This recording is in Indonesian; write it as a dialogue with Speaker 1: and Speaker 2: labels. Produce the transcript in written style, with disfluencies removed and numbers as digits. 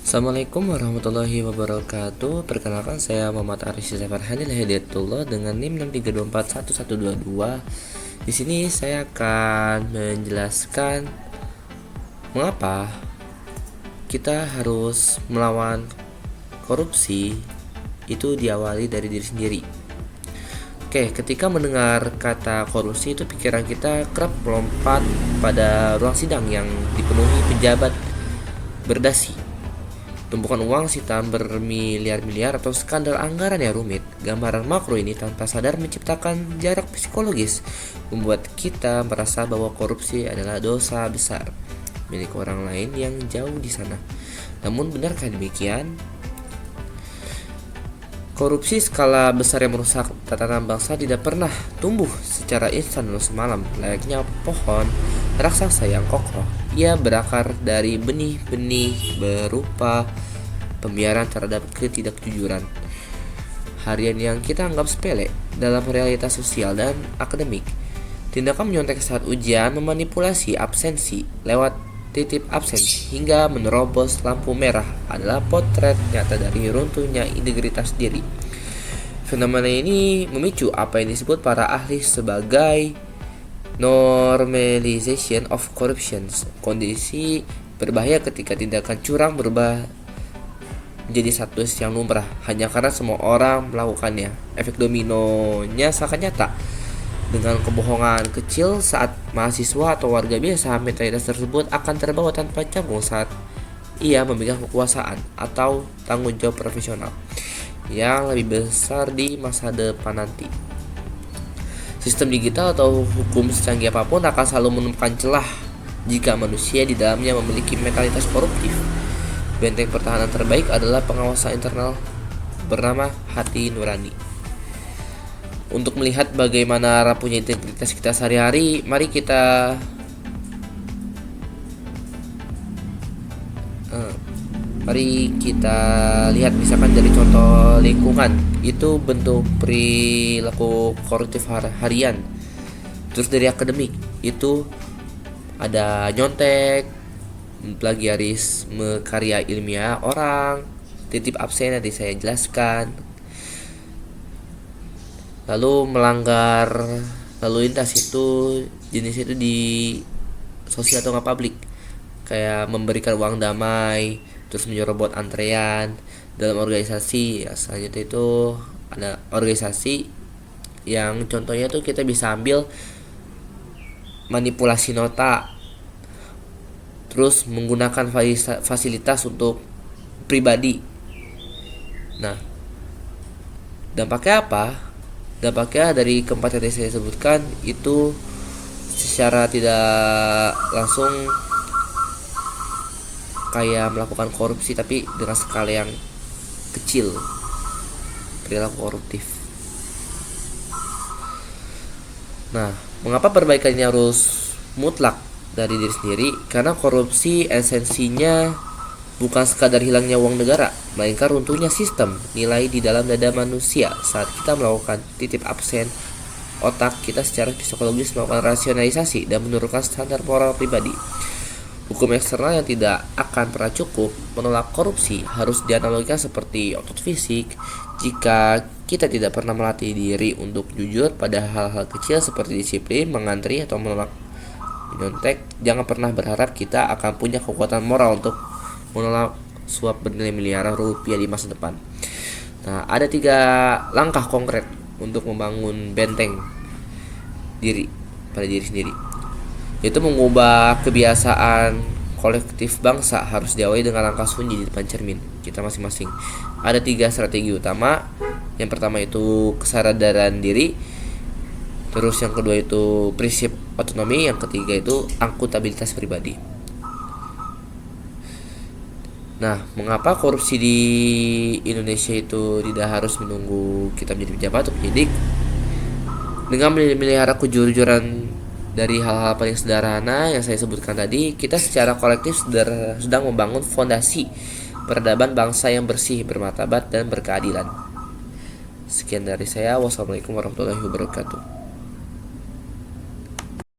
Speaker 1: Assalamualaikum warahmatullahi wabarakatuh. Perkenalkan, saya Muhammad Arif Farhanil Hidayatullah dengan NIM 632411122. Di sini saya akan menjelaskan mengapa kita harus melawan korupsi. Itu diawali dari diri sendiri. Oke, ketika mendengar kata korupsi itu pikiran kita kerap melompat pada ruang sidang yang dipenuhi pejabat berdasi, tumpukan uang sitaan bermiliar-miliar, atau skandal anggaran yang rumit. Gambaran makro ini tanpa sadar menciptakan jarak psikologis, membuat kita merasa bahwa korupsi adalah dosa besar milik orang lain yang jauh di sana. Namun benarkah demikian? Korupsi skala besar yang merusak tatanan bangsa tidak pernah tumbuh secara instan dalam semalam. Layaknya pohon raksasa yang kokoh, ia berakar dari benih-benih berupa pembiaran terhadap ketidakjujuran harian yang kita anggap sepele dalam realitas sosial dan akademik. Tindakan menyontek saat ujian, memanipulasi absensi lewat titip absen hingga menerobos lampu merah adalah potret nyata dari runtuhnya integritas diri. Fenomena ini memicu apa yang disebut para ahli sebagai normalization of corruption, kondisi berbahaya ketika tindakan curang berubah menjadi status yang lumrah hanya karena semua orang melakukannya. Efek dominonya sangat nyata. Dengan kebohongan kecil saat mahasiswa atau warga biasa, mentalitas tersebut akan terbawa tanpa canggung saat ia memegang kekuasaan atau tanggung jawab profesional yang lebih besar di masa depan nanti. Sistem digital atau hukum secanggih apapun akan selalu menemukan celah jika manusia di dalamnya memiliki mentalitas koruptif. Benteng pertahanan terbaik adalah pengawasan internal bernama hati nurani. Untuk melihat bagaimana rapuhnya integritas kita sehari-hari, mari kita lihat misalkan dari contoh lingkungan. Itu bentuk perilaku koruptif harian. Terus dari akademik, itu ada nyontek, plagiarisme karya ilmiah orang, titip absen nanti saya jelaskan. Lalu melanggar lalu lintas, itu jenisnya itu di sosial atau nggak publik, kayak memberikan uang damai, terus menyerobot antrean dalam organisasi. Ya, selanjutnya itu ada organisasi yang contohnya tuh kita bisa ambil manipulasi nota, terus menggunakan fasilitas untuk pribadi. Nah, dampaknya apa? Dampaknya dari keempat yang saya sebutkan itu secara tidak langsung kayak melakukan korupsi, tapi dengan skala yang kecil, perilaku koruptif. Nah, mengapa perbaikannya harus mutlak dari diri sendiri? Karena korupsi esensinya bukan sekadar hilangnya uang negara, melainkan runtuhnya sistem nilai di dalam dada manusia. Saat kita melakukan titip absen, otak kita secara psikologis melakukan rasionalisasi dan menurunkan standar moral pribadi. Hukum eksternal yang tidak akan pernah cukup menolak korupsi harus dianalogikan seperti otot fisik. Jika kita tidak pernah melatih diri untuk jujur pada hal-hal kecil seperti disiplin, mengantri, atau menolak menyontek, jangan pernah berharap kita akan punya kekuatan moral untuk menolak suap bernilai miliaran rupiah di masa depan. Nah, ada 3 langkah konkret untuk membangun benteng diri pada diri sendiri, yaitu mengubah kebiasaan kolektif bangsa harus diawali dengan langkah sunyi di depan cermin kita masing-masing. Ada 3 strategi utama. Yang pertama itu kesadaran diri, terus yang kedua itu prinsip otonomi, yang ketiga itu akuntabilitas pribadi. Nah, mengapa korupsi di Indonesia itu tidak harus menunggu kita menjadi pejabat atau penyidik? Dengan memelihara kejujuran dari hal-hal paling sederhana yang saya sebutkan tadi, kita secara kolektif sedang membangun fondasi peradaban bangsa yang bersih, bermartabat, dan berkeadilan. Sekian dari saya. Wassalamualaikum warahmatullahi wabarakatuh.